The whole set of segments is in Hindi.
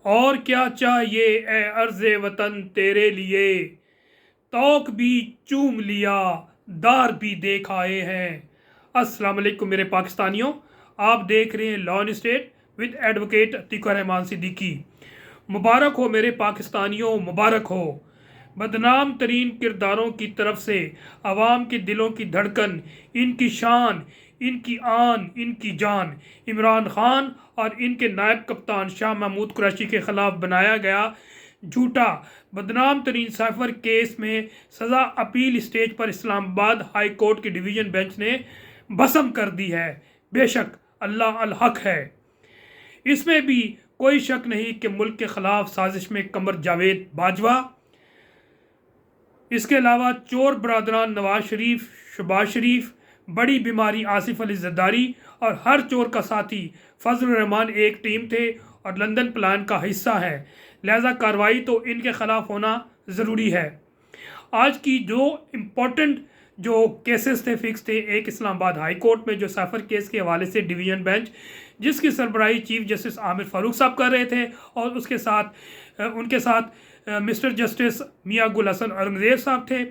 और क्या चाहिए ए अर्ज़े वतन तेरे लिए, तौक भी चूम लिया, दार भी देख आए हैं। अस्सलाम वालेकुम मेरे पाकिस्तानियों, आप देख रहे हैं law and state with advocate Atiqur Rahman Siddiqui. मुबारक हो मेरे पाकिस्तानियों, मुबारक हो। बदनाम तरीन किरदारों की तरफ से अवाम के दिलों की धड़कन, इनकी शान, इनकी आन, इनकी जान, इमरान खान और इनके नायब कप्तान शाह महमूद कुरैशी के खिलाफ बनाया गया झूठा बदनाम तरीन साइफर केस में सज़ा अपील स्टेज पर इस्लामाबाद हाई कोर्ट की डिवीज़न बेंच ने भस्म कर दी है। बेशक अल्लाह अल हक है, इसमें भी कोई शक नहीं कि मुल्क के खिलाफ साजिश में कमर जावेद बाजवा, इसके अलावा चोर बरदरान नवाज शरीफ, शहबाज शरीफ, बड़ी बीमारी आसिफ अली जरदारी और हर चोर का साथी फजल रहमान एक टीम थे और लंदन प्लान का हिस्सा है। लिहाजा कार्रवाई तो इनके ख़िलाफ़ होना ज़रूरी है। आज की जो इम्पोर्टेंट जो केसेस थे फिक्स थे, एक इस्लामाबाद हाई कोर्ट में जो साइफर केस के हवाले से डिवीज़न बेंच जिसकी सरबराही चीफ जस्टिस आमिर फारूक साहब कर रहे थे और उसके साथ उनके साथ मिस्टर जस्टिस मियां गुल हसन औरंगज़ेब साहब थे,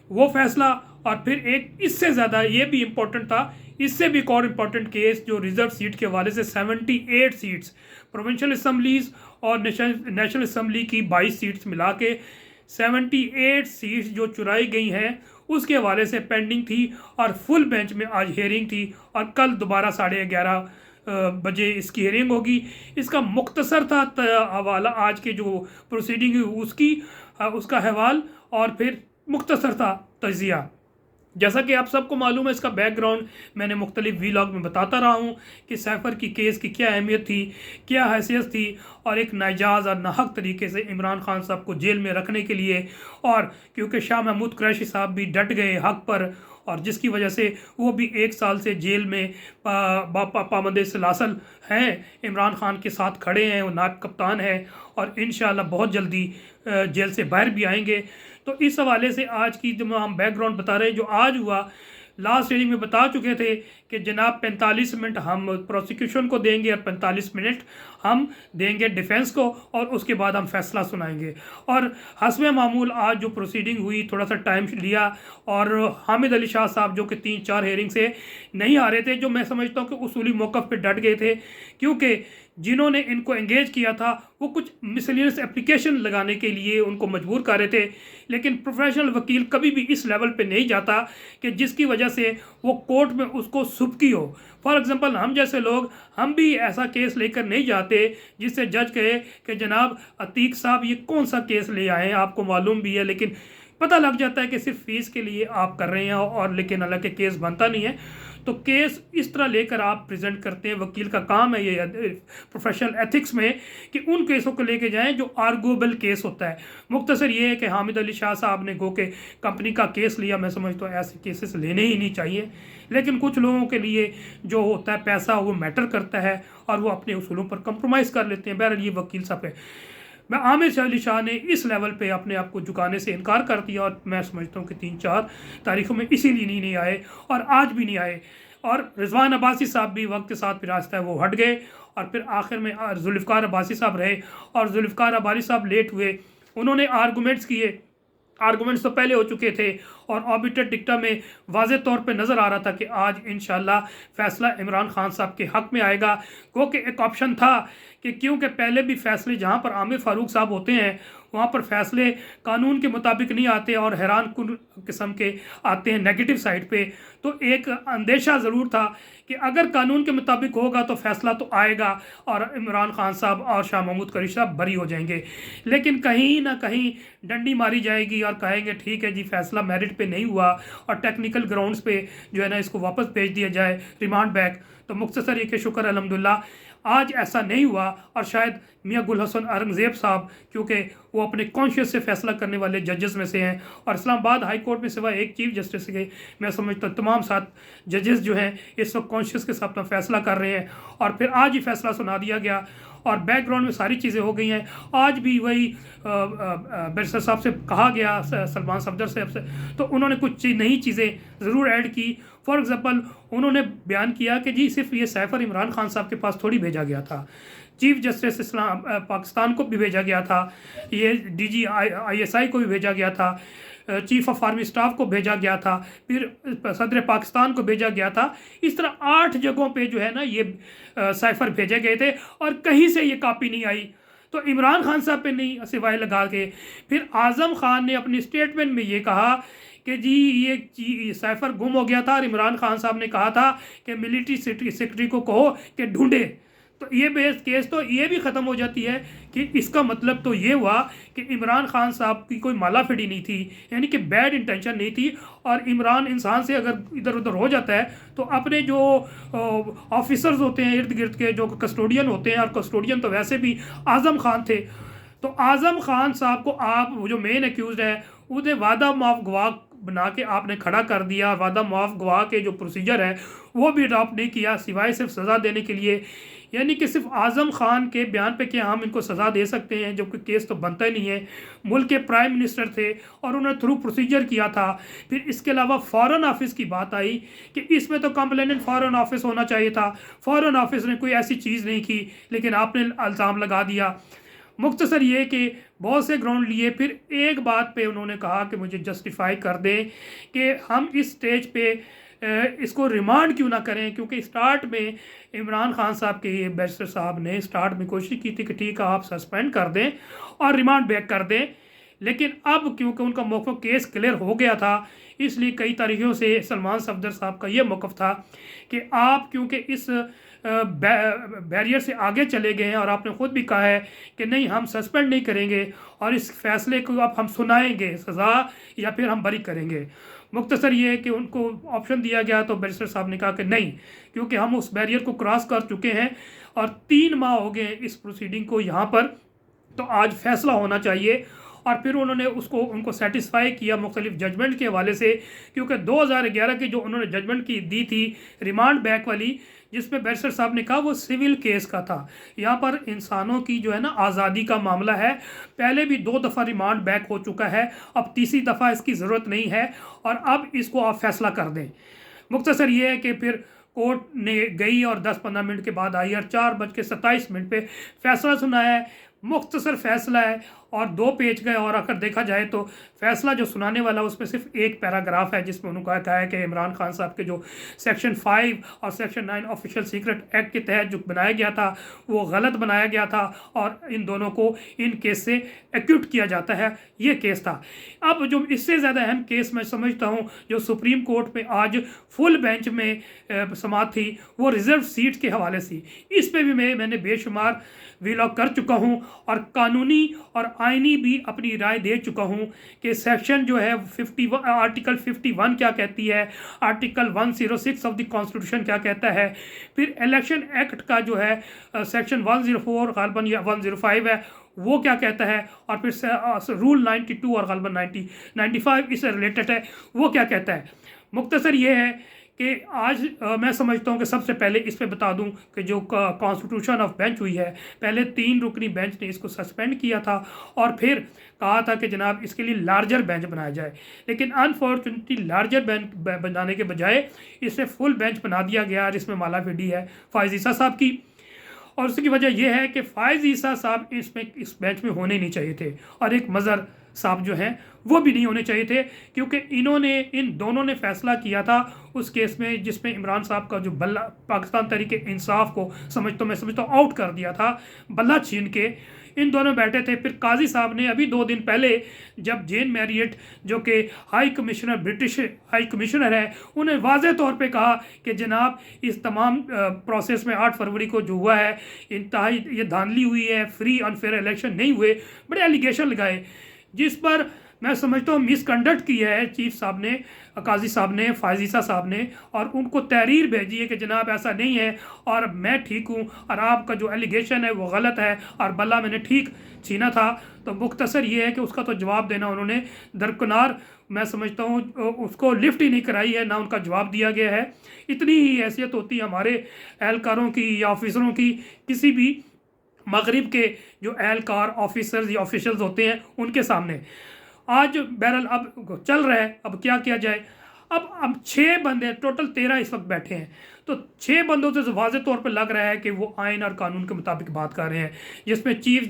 वो फैसला। और फिर एक इससे ज़्यादा ये भी इम्पोर्टेंट था, इससे भी एक और इम्पोर्टेंट केस जो रिज़र्व सीट के हवाले से 78 सीट्स प्रोविंशियल असम्बलीज़ और नेशनल असम्बली की 22 सीट्स मिला के 78 सीट्स जो चुराई गई हैं उसके हवाले से पेंडिंग थी और फुल बेंच में आज हेयरिंग थी और कल दोबारा 11:30 बजे इसकी हेयरिंग होगी। इसका मुख्तसर था हवाला आज के जो प्रोसीडिंग हुई उसकी उसका हवाल और फिर मुख्तसर था तजिया। जैसा कि आप सबको मालूम है, इसका बैकग्राउंड मैंने मुख्तलिफ वीलॉग में बताता रहा हूँ कि साइफर की केस की क्या अहमियत थी, क्या हैसियत थी और एक नाजायज़ और नाहक तरीके से इमरान खान साहब को जेल में रखने के लिए, और क्योंकि शाह महमूद कुरैशी साहब भी डट गए हक पर और जिसकी वजह से वो भी 1 साल से जेल में पाबंद सलासल हैं, इमरान खान के साथ खड़े हैं, वो नायब कप्तान है और इंशाअल्लाह बहुत जल्दी जेल से बाहर भी आएंगे। तो इस हवाले से आज की जो हम बैकग्राउंड बता रहे हैं, जो आज हुआ लास्ट हेयरिंग में बता चुके थे कि जनाब 45 मिनट हम प्रोसिक्यूशन को देंगे और 45 मिनट हम देंगे डिफेंस को और उसके बाद हम फैसला सुनाएंगे। और हस्ब मामूल आज जो प्रोसीडिंग हुई थोड़ा सा टाइम लिया और हामिद अली शाह साहब जो कि 3-4 हेयरिंग से नहीं आ रहे थे, जो मैं समझता हूँ कि उसूली मौक़िफ़ पे डट गए थे, क्योंकि जिन्होंने इनको एंगेज किया था वो कुछ मिसलिनियस एप्लीकेशन लगाने के लिए उनको मजबूर कर रहे थे। लेकिन प्रोफेशनल वकील कभी भी इस लेवल पे नहीं जाता कि जिसकी वजह से वो कोर्ट में उसको सुबकी हो। फॉर एग्जांपल हम जैसे लोग, हम भी ऐसा केस लेकर नहीं जाते जिससे जज कहे कि जनाब अतीक साहब ये कौन सा केस ले आए हैं, आपको मालूम भी है लेकिन पता लग जाता है कि सिर्फ फीस के लिए आप कर रहे हैं और लेकिन हालांकि केस बनता नहीं है। तो केस इस तरह लेकर आप प्रेजेंट करते हैं, वकील का काम है ये प्रोफेशनल एथिक्स में कि उन केसों को लेके जाएं जो आर्गुएबल केस होता है। मुख्तसर ये है कि हामिद अली शाह साहब ने गो के कंपनी का केस लिया, मैं समझता हूँ ऐसे केसेस लेने ही नहीं चाहिए, लेकिन कुछ लोगों के लिए जो होता है पैसा वो मैटर करता है और वो अपने उसूलों पर कंप्रोमाइज़ कर लेते हैं। बहरहाल ये वकील साहब है, मैं आमिर अली शाह ने इस लेवल पे अपने आप को झुकाने से इनकार कर दिया और मैं समझता हूँ कि 3-4 तारीखों में इसीलिए नहीं आए और आज भी नहीं आए। और रिजवान अब्बासी साहब भी वक्त के साथ फिर रास्ता है वो हट गए और फिर आखिर में जुल्फ़िकार अब्बासी साहब रहे और जुल्फ़िकार अब्बासी साहब लेट हुए, उन्होंने आर्गूमेंट्स किए। आर्गूमेंट्स तो पहले हो चुके थे और ऑबिटर डिक्टा में वाज़े तौर पे नज़र आ रहा था कि आज इंशाल्लाह फ़ैसला इमरान खान साहब के हक़ में आएगा। क्योंकि एक ऑप्शन था कि क्योंकि पहले भी फ़ैसले जहाँ पर आमिर फ़ारूक साहब होते हैं वहाँ पर फ़ैसले कानून के मुताबिक नहीं आते और हैरान कुन किस्म के आते हैं नेगेटिव साइड पे, तो एक अंदेशा ज़रूर था कि अगर कानून के मुताबिक होगा तो फ़ैसला तो आएगा और इमरान खान साहब और शाह महमूद कुरैशी साहब बरी हो जाएंगे। लेकिन कहीं ना कहीं डंडी मारी जाएगी और कहेंगे ठीक है जी फ़ैसला मेरिट पे नहीं हुआ और टेक्निकल ग्राउंड्स पे जो है ना इसको वापस भेज दिया जाए, रिमांड बैक। तो मुख्तसर ये कि शुक्र अल्हम्दुलिल्लाह आज ऐसा नहीं हुआ और शायद मियां गुल हसन औरंगज़ेब साहब, क्योंकि वो अपने कॉन्शियस से फैसला करने वाले जजेस में से हैं और इस्लामाबाद हाई कोर्ट में सिवाय एक चीफ जस्टिस के मैं समझता हूँ तमाम 7 जजेस जो हैं इस वक्त कॉन्शियस के साथ अपना फैसला कर रहे हैं और फिर आज ही फैसला सुना दिया गया और बैकग्राउंड में सारी चीज़ें हो गई हैं। आज भी वही बैरिस्टर साहब से कहा गया, सलमान सफदर साहब से, तो उन्होंने कुछ नई चीज़ें ज़रूर ऐड की। फॉर एग्ज़ाम्पल उन्होंने बयान किया कि जी सिर्फ ये साइफर इमरान खान साहब के पास थोड़ी भेजा गया था, चीफ जस्टिस इस्लाम पाकिस्तान को भी भेजा गया था, ये DG ISI को भी भेजा गया था, चीफ ऑफ आर्मी स्टाफ को भेजा गया था, फिर सदर पाकिस्तान को भेजा गया था। इस तरह 8 जगहों पे जो है ना ये साइफर भेजे गए थे और कहीं से ये कॉपी नहीं आई। तो इमरान खान साहब पे नहीं सिवाय लगा के फिर आज़म खान ने अपनी स्टेटमेंट में ये कहा कि जी ये साइफर गुम हो गया था और इमरान खान साहब ने कहा था कि मिलिट्री सेक्रेटरी को कहो कि ढूंढे। तो ये बेस केस तो ये भी ख़त्म हो जाती है कि इसका मतलब तो ये हुआ कि इमरान खान साहब की कोई माला फिड़ी नहीं थी, यानी कि बैड इंटेंशन नहीं थी। और इमरान इंसान से अगर इधर उधर हो जाता है तो अपने जो ऑफिसर्स होते हैं इर्द गिर्द के जो कस्टोडियन होते हैं, और कस्टोडियन तो वैसे भी आज़म खान थे, तो आज़म खान साहब को आप जो मेन एक्यूज है उन्हें वादा माफ गवाह बना के आपने खड़ा कर दिया। वादा माफ गवाह के जो प्रोसीजर है वो भी अडॉप्ट नहीं किया सिवाय सिर्फ सज़ा देने के लिए। यानी कि सिर्फ आज़म खान के बयान पे क्या हम इनको सज़ा दे सकते हैं, जबकि केस तो बनता ही नहीं है। मुल्क के प्राइम मिनिस्टर थे और उन्होंने थ्रू प्रोसीजर किया था। फिर इसके अलावा फ़ॉरेन ऑफिस की बात आई कि इसमें तो कंप्लेनेंट फ़ॉरेन ऑफिस होना चाहिए था, फ़ॉरेन ऑफिस ने कोई ऐसी चीज़ नहीं की, लेकिन आपने इल्ज़ाम लगा दिया। मुख्तसर ये कि बहुत से ग्राउंड लिए, फिर एक बात पे उन्होंने कहा कि मुझे जस्टिफाई कर दें कि हम इस स्टेज पे इसको रिमांड क्यों ना करें, क्योंकि स्टार्ट में इमरान खान साहब के बैरिस्टर साहब ने स्टार्ट में कोशिश की थी कि ठीक है आप सस्पेंड कर दें और रिमांड बैक कर दें, लेकिन अब क्योंकि उनका मौक़िफ़ केस क्लियर हो गया था इसलिए कई तरीक़ों से सलमान सफदर साहब का ये मौक़िफ़ था कि आप क्योंकि इस बैरियर से आगे चले गए हैं और आपने ख़ुद भी कहा है कि नहीं हम सस्पेंड नहीं करेंगे और इस फैसले को अब हम सुनाएंगे सज़ा या फिर हम बरी करेंगे। मुख्तसर ये है कि उनको ऑप्शन दिया गया तो बैरिस्टर साहब ने कहा कि नहीं, क्योंकि हम उस बैरियर को क्रॉस कर चुके हैं और 3 माह हो गए इस प्रोसीडिंग को यहाँ पर, तो आज फैसला होना चाहिए। और फिर उन्होंने उनको सेटिस्फाई किया मुख्तलिफ जजमेंट के हवाले से, क्योंकि 2011 की जो उन्होंने जजमेंट की दी थी रिमांड बैक वाली, जिसमें बैरिस्टर साहब ने कहा वो सिविल केस का था। यहाँ पर इंसानों की जो है ना आज़ादी का मामला है। पहले भी 2 दफ़ा रिमांड बैक हो चुका है, अब तीसरी दफ़ा इसकी ज़रूरत नहीं है और अब इसको आप फैसला कर दें। मुख्तसर ये है कि फिर कोर्ट ने गई और 10-15 मिनट के बाद आई और 4:27 पे फैसला सुनाया है। मुख्तसर फैसला है और 2 पेज गए, और अगर देखा जाए तो फैसला जो सुनाने वाला उसमें सिर्फ एक पैराग्राफ है जिसमें उन्होंने कहा है कि इमरान खान साहब के जो सेक्शन 5 और सेक्शन 9 ऑफिशियल सीक्रेट एक्ट के तहत जो बनाया गया था वो गलत बनाया गया था और इन दोनों को इन केस से एक्यूट किया जाता है, ये केस था। अब जो इससे ज़्यादा अहम केस मैं समझता हूँ जो सुप्रीम कोर्ट में आज फुल बेंच में समाअत थी वो रिज़र्व सीट के हवाले से, इस पर भी मैंने बेशुमार वीलॉग कर चुका हूँ और कानूनी और आइनी भी अपनी राय दे चुका हूँ कि सेक्शन जो है आर्टिकल 51 क्या कहती है, आर्टिकल 106 ऑफ द कॉन्स्टिट्यूशन क्या कहता है, फिर इलेक्शन एक्ट का जो है सेक्शन 104 गालबन या 105 है वो क्या कहता है, और फिर रूल 92 और गालबन 95 इससे रिलेटेड है वो क्या कहता है। मुख्तसर ये है कि आज मैं समझता हूँ कि सबसे पहले इस पे बता दूँ कि जो कॉन्स्टिट्यूशन ऑफ बेंच हुई है, पहले 3 रुकनी बेंच ने इसको सस्पेंड किया था और फिर कहा था कि जनाब इसके लिए लार्जर बेंच बनाया जाए, लेकिन अनफॉर्चुनेटली लार्जर बेंच बनाने के बजाय इसे फुल बेंच बना दिया गया जिसमें माला फिडी है फ़ाइज़ ईसा साहब की। और उसकी वजह यह है कि फ़ाइज़ ईसा साहब इस बेंच में होने नहीं चाहिए थे और एक मज़हर साहब जो हैं वो भी नहीं होने चाहिए थे, क्योंकि इन दोनों ने फैसला किया था उस केस में जिसमें इमरान साहब का जो बल्ला पाकिस्तान तहरीक इंसाफ को मैं समझता हूँ आउट कर दिया था, बल्ला छीन के इन दोनों बैठे थे। फिर काजी साहब ने अभी 2 दिन पहले जब जेन मैरियट जो कि ब्रिटिश हाई कमिश्नर है उन्हें वाज़े तौर पे कहा कि जनाब इस तमाम प्रोसेस में 8 फरवरी को जो हुआ है इंतहाई ये धांधली हुई है, फ्री अनफेयर इलेक्शन नहीं हुए, बड़े एलिगेशन लगाए जिस पर मैं समझता हूँ मिसकंडक्ट किया है चीफ साहब ने, काजी साहब ने, फ़ाइज़ ईसा साहब ने, और उनको तहरीर भेजी है कि जनाब ऐसा नहीं है और मैं ठीक हूँ और आपका जो एलिगेशन है वो गलत है और बल्ला मैंने ठीक छीना था। तो मुख्तसर ये है कि उसका तो जवाब देना उन्होंने दरकिनार मैं समझता हूँ उसको लिफ्ट ही नहीं कराई है, ना उनका जवाब दिया गया है। इतनी ही हैसियत होती है हमारे एहलकारों की या ऑफिसरों की, किसी भी मगरिब के जो एहलकार ऑफिसर्स या ऑफिशल्स होते हैं उनके सामने। आज बहरहाल अब चल रहा है, अब क्या किया जाए। अब 6 बंदे, टोटल 13 इस वक्त बैठे हैं, तो 6 बंदों से वाज़े तौर पे लग रहा है कि वो आइन और कानून के मुताबिक बात कर रहे हैं, जिसमें चीफ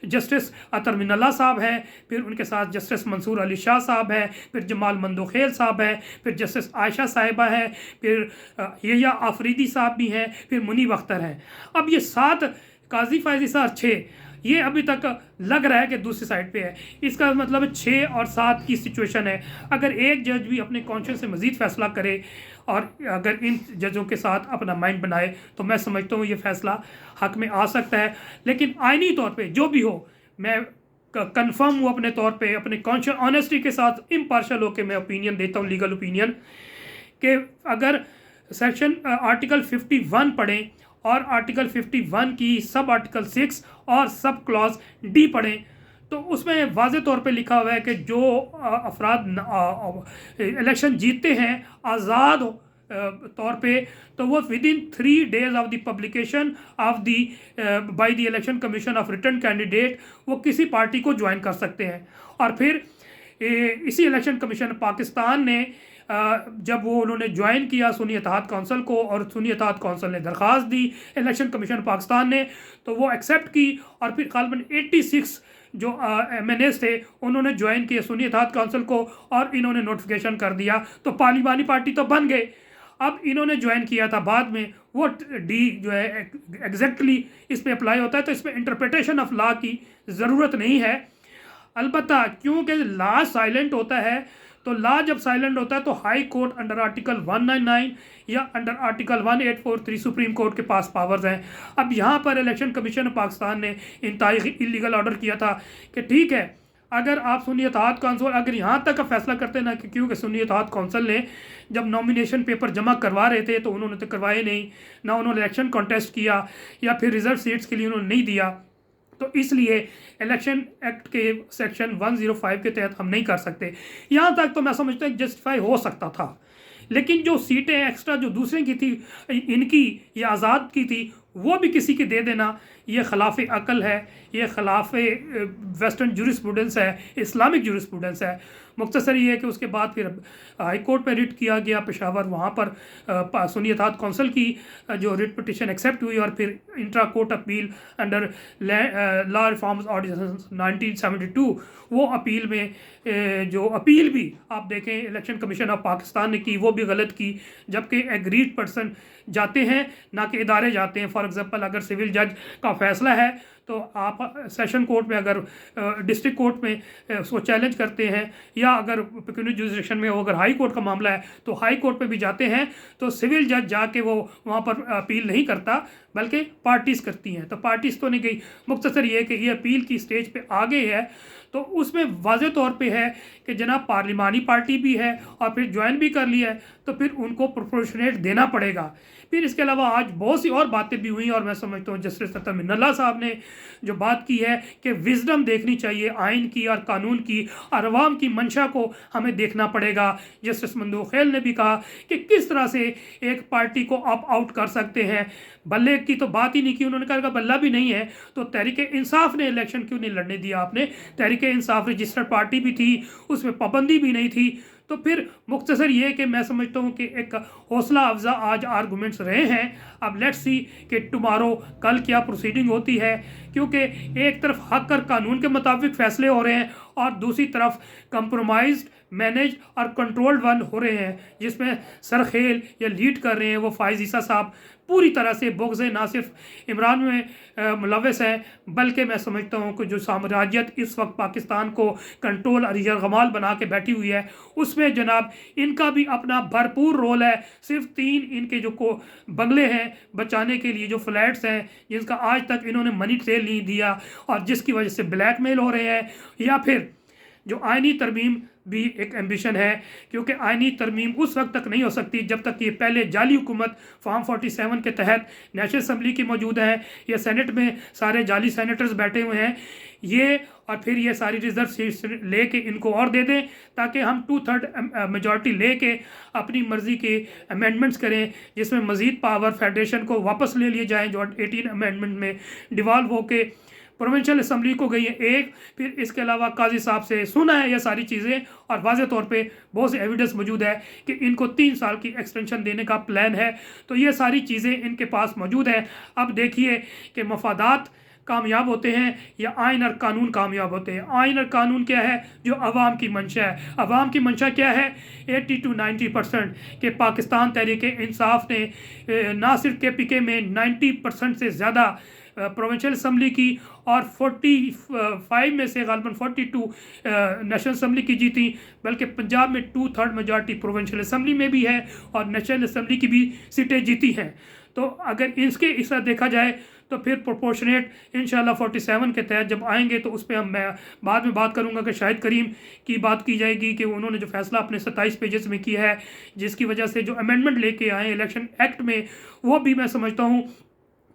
जस्टिस अतर मिनल्ला साहब हैं, फिर उनके साथ जस्टिस मंसूर अली शाह साहब हैं, फिर जमाल मंदोखेल साहब हैं, फिर जस्टिस आयशा साहिबा हैं, फिर यहिया आफरीदी साहब भी हैं, फिर मुनीब अख्तर हैं। अब ये 7 काजी फायजी साहब 6, ये अभी तक लग रहा है कि दूसरी साइड पे है। इसका मतलब 6 और 7 की सिचुएशन है। अगर एक जज भी अपने कॉन्शियस से मज़ीद फ़ैसला करे और अगर इन जजों के साथ अपना माइंड बनाए, तो मैं समझता हूँ ये फ़ैसला हक़ में आ सकता है। लेकिन आइनी तौर पे जो भी हो, मैं कंफर्म हूँ अपने तौर पे, अपने कॉन्शियस ऑनेस्टी के साथ इम्पार्शल होकर मैं ओपिनियन देता हूँ, लीगल ओपिनियन, कि अगर सेक्शन आर्टिकल 51 पढ़ें और आर्टिकल 51 की सब आर्टिकल 6 और सब क्लॉज डी पढ़ें, तो उसमें वाज़े तौर पे लिखा हुआ है कि जो अफराद इलेक्शन जीतते हैं आज़ाद तौर पे, तो वो within 3 days of the publication of the by the election commission of return candidate वो किसी पार्टी को ज्वाइन कर सकते हैं। और फिर इसी इलेक्शन कमीशन पाकिस्तान ने जब वो उन्होंने ज्वाइन किया सुन्नी इत्तेहाद कौंसिल को, और सुन्नी इत्तेहाद कौंसिल ने दरख्वास्त दी इलेक्शन कमीशन पाकिस्तान ने, तो वो एक्सेप्ट की, और फिर ग़ालिबन 86 जो MNAs थे उन्होंने ज्वाइन किए सुन्नी इत्तेहाद कौंसिल को, और इन्होंने नोटिफिकेशन कर दिया, तो पार्लिमानी पार्टी तो बन गए। अब इन्होंने ज्वाइन किया था बाद में, वो डी जो है एग्जैक्टली इस पर अप्लाई होता है, तो इसमें इंटरप्रिटेशन ऑफ लॉ की ज़रूरत नहीं है। अलबत्ता क्योंकि लॉ साइलेंट होता है, तो लॉ जब साइलेंट होता है तो हाई कोर्ट अंडर आर्टिकल 199 या अंडर आर्टिकल 1843 सुप्रीम कोर्ट के पास पावर्स हैं। अब यहाँ पर इलेक्शन कमीशन पाकिस्तान ने इंतहाई इलीगल ऑर्डर किया था कि ठीक है, अगर आप सुन्नी इत्तेहाद कौंसिल अगर यहाँ तक का फैसला करते ना, क्योंकि सुन्नी इत्तेहाद कौंसिल ने जब नॉमिनेशन पेपर जमा करवा रहे थे तो उन्होंने तो करवाए नहीं, ना उन्होंने इलेक्शन कॉन्टेस्ट किया, या फिर रिजर्व सीट्स के लिए उन्होंने नहीं दिया, तो इसलिए इलेक्शन एक्ट के सेक्शन 105 के तहत हम नहीं कर सकते। यहाँ तक तो मैं समझता हूँ जस्टिफाई हो सकता था, लेकिन जो सीटें एक्स्ट्रा जो दूसरे की थी, इनकी या आज़ाद की थी, वो भी किसी के दे देना, ये खिलाफ अकल है, ये खिलाफ वेस्टर्न जूरिस्प्रूडेंस है, इस्लामिक जूरिस्प्रूडेंस है। मुख्तसर ये है कि उसके बाद फिर हाई कोर्ट में रिट किया गया पेशावर, वहाँ पर सुन्नी इत्तेहाद कौंसिल की जो रिट पिटिशन एक्सेप्ट हुई, और फिर intra court appeal under law reforms ordinance 1972, वो अपील में जो अपील भी आप देखें इलेक्शन कमीशन ऑफ पाकिस्तान ने की, वो भी गलत की, जबकि एग्रीड पर्सन जाते हैं ना कि इदारे जाते हैं। फॉर एग्जांपल अगर सिविल जज का फैसला है तो आप सेशन कोर्ट में, अगर डिस्ट्रिक्ट कोर्ट में उसको चैलेंज करते हैं, या अगर पेक्यूनियरी जुरिसडिक्शन में अगर हाई कोर्ट का मामला है तो हाई कोर्ट पे भी जाते हैं, तो सिविल जज जाके वो वहाँ पर अपील नहीं करता, बल्कि पार्टीज़ करती हैं। तो पार्टीज़ तो नहीं गई। मुख्तसर ये है कि ये अपील की स्टेज पे आ गई है, तो उसमें वाज़े तौर पे है कि जनाब पार्लिमानी पार्टी भी है और फिर ज्वाइन भी कर लिया है, तो फिर उनको प्रोपोर्शनेट देना पड़ेगा। फिर इसके अलावा आज बहुत सी और बातें भी हुई, और मैं समझता हूँ जस्टिस अतर मिनल्ला साहब ने जो बात की है कि विजडम देखनी चाहिए आइन की और कानून की, और अवाम की मंशा को हमें देखना पड़ेगा। जस्टिस मंदोखेल ने भी कहा कि किस तरह से एक पार्टी को आप आउट कर सकते हैं। बल्ले की तो बात ही नहीं की, उन्होंने कहा बल्ला भी नहीं है, तो तहरीक इंसाफ ने इलेक्शन क्यों नहीं लड़ने दिया आपने? तहरीक इंसाफ रजिस्टर्ड पार्टी भी थी, उसमें पाबंदी भी नहीं थी। तो फिर मुख्तसर ये कि मैं समझता हूँ कि एक हौसला अफजा आज आर्गूमेंट्स रहे हैं। अब लेट्स सी कि टुमारो कल क्या प्रोसीडिंग होती है, क्योंकि एक तरफ हक और कानून के मुताबिक फ़ैसले हो रहे हैं, और दूसरी तरफ कंप्रोमाइज्ड, मैनेज और कंट्रोल्ड वन हो रहे हैं, जिसमें सरखेल या लीड कर रहे हैं वो फ़ाइज़ ईसा साहब पूरी तरह से बुग़्ज़ ना सिर्फ इमरान में मुलव्वस है, बल्कि मैं समझता हूँ कि जो साम्राज्यत इस वक्त पाकिस्तान को कंट्रोल और यरगमाल बना के बैठी हुई है, उसमें जनाब इनका भी अपना भरपूर रोल है। सिर्फ 3 इनके जो को बंगले हैं बचाने के लिए, जो फ्लैट्स हैं जिसका आज तक इन्होंने मनी ट्रेल नहीं दिया, और जिसकी वजह से ब्लैकमेल हो रहे हैं, या फिर जो आइनी तरमीम भी एक एम्बिशन है, क्योंकि आइनी तरमीम उस वक्त तक नहीं हो सकती जब तक ये पहले जाली हुकूमत फॉर्म 47 के तहत नेशनल असम्बली की मौजूद है, या सेनेट में सारे जाली सेनेटर्स बैठे हुए हैं ये, और फिर ये सारी रिजर्व सीट्स लेके इनको और दे दें, ताकि हम 2/3 मेजॉरिटी लेके अपनी मर्ज़ी के अमेंडमेंट्स करें, जिसमें मज़ीद पावर फेडरेशन को वापस ले लिए जाएँ, जो 18 अमेंडमेंट में डिवॉल्व होके प्रोविंशियल असम्बली को गई है एक, फिर इसके अलावा काजी साहब से सुना है ये सारी चीज़ें, और वाज़े तौर पे बहुत से एविडेंस मौजूद है कि इनको 3 साल की एक्सटेंशन देने का प्लान है। तो ये सारी चीज़ें इनके पास मौजूद है। अब देखिए कि मफादात कामयाब होते हैं या आइन और कानून कामयाब होते हैं। आइन और कानून क्या है? जो अवाम की मंशा है। अवाम की मंशा क्या है? 80 to 90% के पाकिस्तान तहरीक इंसाफ ने ना सिर्फ KPK में 90% से ज़्यादा प्रोविंशियल असम्बली की और 45 में से गालिबन 42 नेशनल असम्बली की जीती, बल्कि पंजाब में 2/3 मेजॉरिटी प्रोविंशियल असम्बली में भी है और नेशनल असम्बली की भी सीटें जीती हैं। तो अगर इसके इस तरह देखा जाए तो फिर प्रोपोर्शनेट इंशाल्लाह 47 के तहत जब आएंगे तो उस पर मैं बाद में बात करूंगा कि शाहिद करीम की बात की जाएगी कि उन्होंने जो फैसला अपने 27 पेजेस में किया है, जिसकी वजह से जो अमेंडमेंट लेके आए इलेक्शन एक्ट में, वो भी मैं समझता हूँ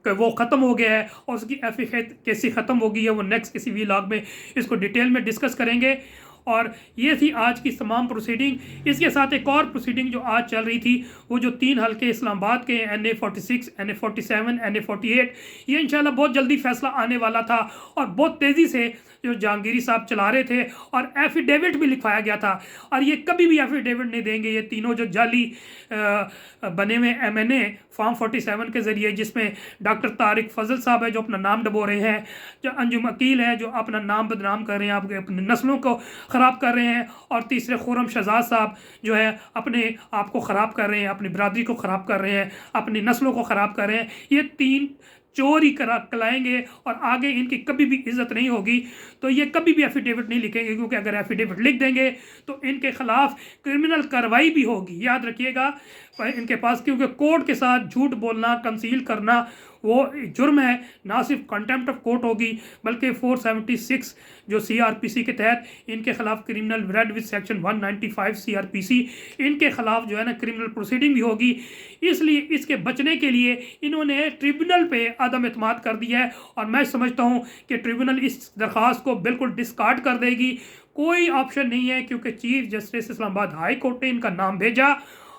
कि वो ख़त्म हो गया है और उसकी एफिशिएंसी कैसे ख़त्म होगी है वो नेक्स्ट किसी व्लॉग में इसको डिटेल में डिस्कस करेंगे। और ये थी आज की तमाम प्रोसीडिंग। इसके साथ एक और प्रोसीडिंग जो आज चल रही थी, वो जो 3 हल्के इस्लामाबाद के NA 46, NA 47, NA 48, ये इंशाल्लाह बहुत जल्दी फैसला आने वाला था और बहुत तेज़ी से जो जहांगीरी साहब चला रहे थे और एफिडेविट भी लिखवाया गया था। और ये कभी भी एफिडेविट नहीं देंगे, ये तीनों जो जाली बने हुए MNA फॉर्म 47 के ज़रिए, जिसमें डॉक्टर तारिक फजल साहब है जो अपना नाम डबो रहे हैं, जो अंजुम अकील है जो अपना नाम बदनाम कर रहे हैं, आपके अपनी नस्लों को ख़राब कर रहे हैं, और तीसरे खुर्रम शहजाद साहब जो है अपने आप को ख़राब कर रहे हैं, अपनी बरादरी को ख़राब कर रहे हैं, अपनी नस्लों को ख़राब कर रहे हैं। ये 3 चोर ही कराएंगे और आगे इनकी कभी भी इज्जत नहीं होगी। तो ये कभी भी एफिडेविट नहीं लिखेंगे, क्योंकि अगर एफिडेविट लिख देंगे तो इनके खिलाफ क्रिमिनल कार्रवाई भी होगी, याद रखिएगा इनके पास, क्योंकि कोर्ट के साथ झूठ बोलना, कंसील करना वो जुर्म है। ना सिर्फ कंटेम्प्ट ऑफ कोर्ट होगी, बल्कि 476 जो CRPC के तहत इनके खिलाफ criminal read with section 195 CRPC, इनके खिलाफ जो है ना क्रिमिनल प्रोसीडिंग भी होगी। इसलिए इसके बचने के लिए इन्होंने ट्रिब्यूनल पे अदम एतमाद कर दिया है, और मैं समझता हूँ कि ट्रिब्यूनल इस दरख्वास्त को बिल्कुल डिस्कार्ड कर देगी। कोई ऑप्शन नहीं है, क्योंकि chief justice Islamabad high court ने इनका नाम भेजा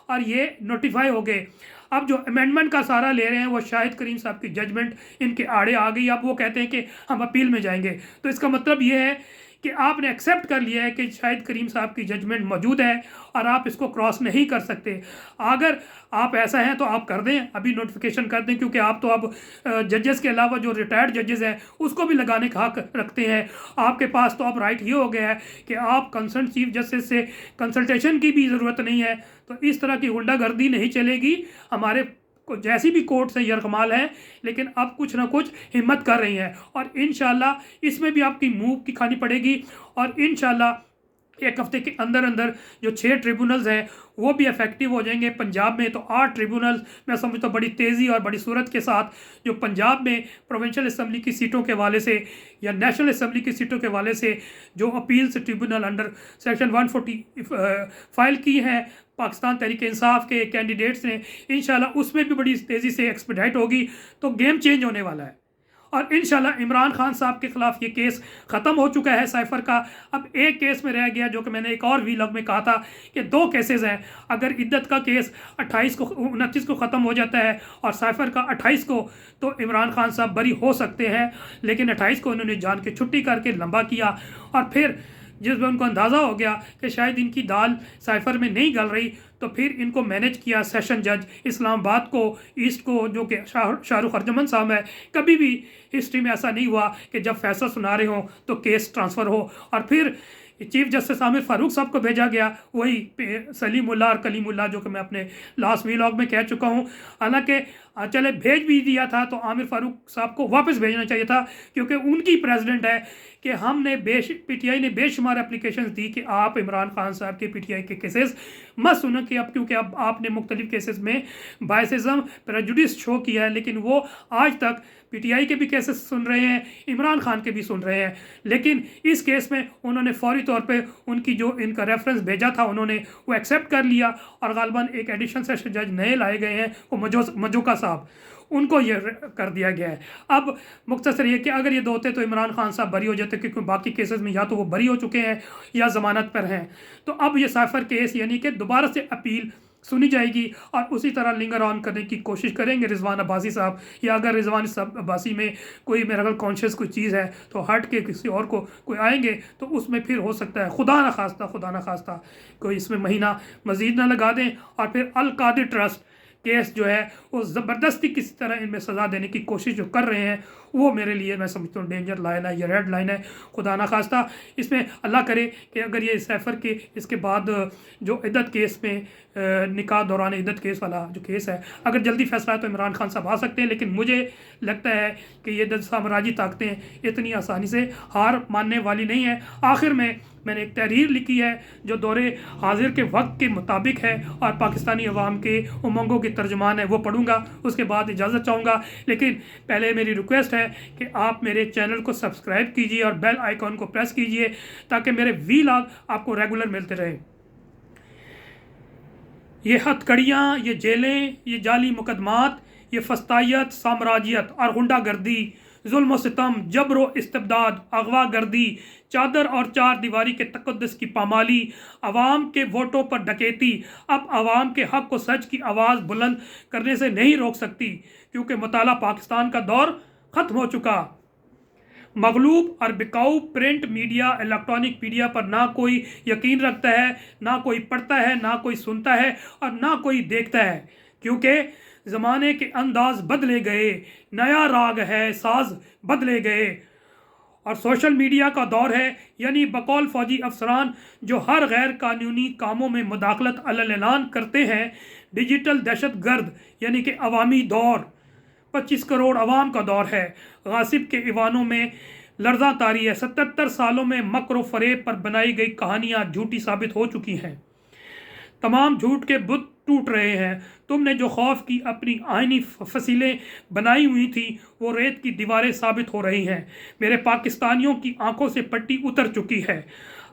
और ये नोटिफाई हो गए। अब जो अमेंडमेंट का सारा ले रहे हैं वो शाहिद करीम साहब की जजमेंट इनके आड़े आ गई। अब वो कहते हैं कि हम अपील में जाएंगे, तो इसका मतलब ये है कि आपने एक्सेप्ट कर लिया है कि शाहिद करीम साहब की जजमेंट मौजूद है और आप इसको क्रॉस नहीं कर सकते। अगर आप ऐसा हैं तो आप कर दें, अभी नोटिफिकेशन कर दें, क्योंकि आप तो अब जजेस के अलावा जो रिटायर्ड जजेस हैं उसको भी लगाने का हक रखते हैं। आपके पास तो अब राइट ये हो गया है कि आप कंसर्न चीफ जस्टिस से कंसल्टेशन की भी ज़रूरत नहीं है। तो इस तरह की गुंडागर्दी नहीं चलेगी। हमारे जैसी भी कोर्ट से यरगमाल है, लेकिन अब कुछ ना कुछ हिम्मत कर रही हैं और इंशाल्लाह इसमें भी आपकी मूव की खानी पड़ेगी। और इंशाल्लाह 1 हफ्ते के अंदर अंदर जो 6 ट्रिब्यूनल्स हैं वो भी इफेक्टिव हो जाएंगे। पंजाब में तो 8 ट्रिब्यूनल मैं समझता हूँ बड़ी तेज़ी और बड़ी सूरत के साथ, जो पंजाब में प्रोविंशियल असम्बली की सीटों के हवाले से या नेशनल असम्बली की सीटों के हवाले से जो appeals tribunal under section 140 file की हैं पाकिस्तान तहरीक इंसाफ के कैंडिडेट्स ने, इंशाल्लाह उसमें भी बड़ी तेज़ी से एक्सपेडाइट होगी। तो गेम चेंज होने वाला है और इंशाल्लाह इमरान खान साहब के ख़िलाफ़ ये केस ख़त्म हो चुका है साइफ़र का। अब एक केस में रह गया, जो कि मैंने एक और व्लॉग में कहा था कि 2 केसेस हैं। अगर इद्दत का केस 29 को ख़त्म हो जाता है और साइफ़र का 28 को, तो इमरान खान साहब बरी हो सकते हैं। लेकिन 28 को उन्होंने जान के छुट्टी करके लंबा किया और फिर जिसमें उनको अंदाज़ा हो गया कि शायद इनकी दाल साइफ़र में नहीं गल रही, तो फिर इनको मैनेज किया सेशन जज इस्लामाबाद को, ईस्ट को, जो कि शाहरुख अर्जमन साहब है। कभी भी हिस्ट्री में ऐसा नहीं हुआ कि जब फैसला सुना रहे हों तो केस ट्रांसफ़र हो। और फिर चीफ जस्टिस आमिर फ़ारूक साहब को भेजा गया, वही सलीमुल्लाह और कलीमुल्लाह, जो कि मैं अपने लास्ट व्लॉग में कह चुका हूँ। हालांकि चले भेज भी दिया था तो आमिर फ़ारूक साहब को वापस भेजना चाहिए था, क्योंकि उनकी प्रेसिडेंट है कि हमने PTI ने बेशुमार एप्लीकेशंस दी कि आप इमरान खान साहब के PTI के केसेस मत सुनो, कि अब क्योंकि अब आपने मुख्तलिफ केसेस में बायसिज्म प्रेजुडिस शो किया है। लेकिन वो आज तक PTI के भी केसेस सुन रहे हैं, इमरान खान के भी सुन रहे हैं। लेकिन इस केस में उन्होंने फौरी तौर पे उनकी जो इनका रेफरेंस भेजा था उन्होंने वो एक्सेप्ट कर लिया और गालिबन एक एडिशनल सेशन जज नए लाए गए हैं, वो मजोका साहब, उनको ये कर दिया गया है। अब मुख्तसर ये कि अगर ये 2 होते तो इमरान खान साहब बरी हो जाते, क्योंकि बाकी केसेस में या तो वो बरी हो चुके हैं या ज़मानत पर हैं। तो अब ये साइफ़र केस यानी कि दोबारा से अपील सुनी जाएगी और उसी तरह लिंगर ऑन करने की कोशिश करेंगे रिजवान अब्बासी साहब, या अगर रिजवान अब्बासी में कोई मेरा ख्याल कॉन्शियस कोई चीज़ है तो हट के किसी और को कोई आएंगे तो उसमें फिर हो सकता है खुदा ना खास्ता कोई इसमें महीना मज़ीद ना लगा दें और फिर अल कादिर ट्रस्ट केस जो है वो ज़बरदस्ती किसी तरह इनमें सज़ा देने की कोशिश जो कर रहे हैं वो मेरे लिए मैं समझता हूँ डेंजर लाइन है, ये रेड लाइन है। खुदा ना खास्ता इसमें अल्लाह करे कि अगर ये सैफर के इसके बाद जो इद्दत केस में निकाह दौरान इद्दत केस वाला जो केस है अगर जल्दी फैसला है तो इमरान खान साहब आ सकते हैं, लेकिन मुझे लगता है कि ये साम्राज्यी ताकतें इतनी आसानी से हार मानने वाली नहीं है। आखिर में मैंने एक तहरीर लिखी है जो दौरे हाजिर के वक्त के मुताबिक है और पाकिस्तानी अवाम के उमंगों की तर्जुमान है, वो पढ़ूंगा, उसके बाद इजाज़त चाहूँगा। लेकिन पहले मेरी रिक्वेस्ट है कि आप मेरे चैनल को सब्सक्राइब कीजिए और बेल आइकॉन को प्रेस कीजिए ताकि मेरे वीलॉग आपको रेगुलर मिलते रहे। ये हथकड़ियाँ, ये जेलें, ये जाली मुकदमात, ये फस्तायत, साम्राज्यत और गुंडागर्दी, जुल्म सितम, जबर इस्तिबदाद, अगवा गर्दी, चादर और चार दीवारी के तकद्दुस की पामाली, अवाम के वोटों पर डकैती अब अवाम के हक़ को सच की आवाज़ बुलंद करने से नहीं रोक सकती, क्योंकि मुताला पाकिस्तान का दौर ख़त्म हो चुका। मगलूब और बिकाऊ प्रिंट मीडिया, इलेक्ट्रॉनिक मीडिया पर ना कोई यकीन रखता है, ना कोई पढ़ता है, ना कोई सुनता है और ना कोई देखता है, क्योंकि ज़माने के अंदाज बदले गए, नया राग है, साज बदले गए और सोशल मीडिया का दौर है। यानी बकौल फ़ौजी अफसरान जो हर गैर कानूनी कामों में मुदाखलत अलग-ऐलान करते हैं, डिजिटल दहशत गर्द यानी कि अवामी दौर 25 करोड़ अवाम का दौर है। गासिब के ईवानों में लर्जा तारी है। 77 सालों में मकर फ़रेब पर बनाई गई कहानियाँ झूठी साबित हो चुकी हैं। तमाम झूठ के बुत टूट रहे हैं। तुमने जो खौफ की अपनी आइनी फसीलें बनाई हुई थी वो रेत की दीवारें साबित हो रही हैं। मेरे पाकिस्तानियों की आंखों से पट्टी उतर चुकी है।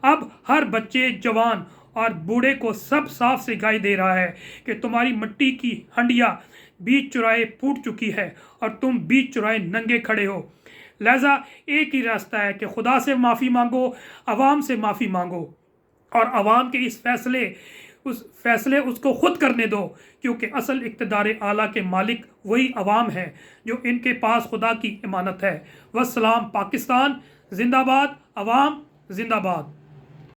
अब हर बच्चे, जवान और बूढ़े को सब साफ सिखाई दे रहा है कि तुम्हारी मिट्टी की हंडिया बीच चुराए फूट चुकी है और तुम बीच चुराए नंगे खड़े हो। लिहाजा एक ही रास्ता है कि खुदा से माफ़ी मांगो, अवाम से माफ़ी मांगो और अवाम के इस फैसले उसको खुद करने दो, क्योंकि असल इक़्तिदार आला के मालिक वही अवाम है जो इनके पास खुदा की इमानत है। वस्सलाम। पाकिस्तान जिंदाबाद, अवाम जिंदाबाद।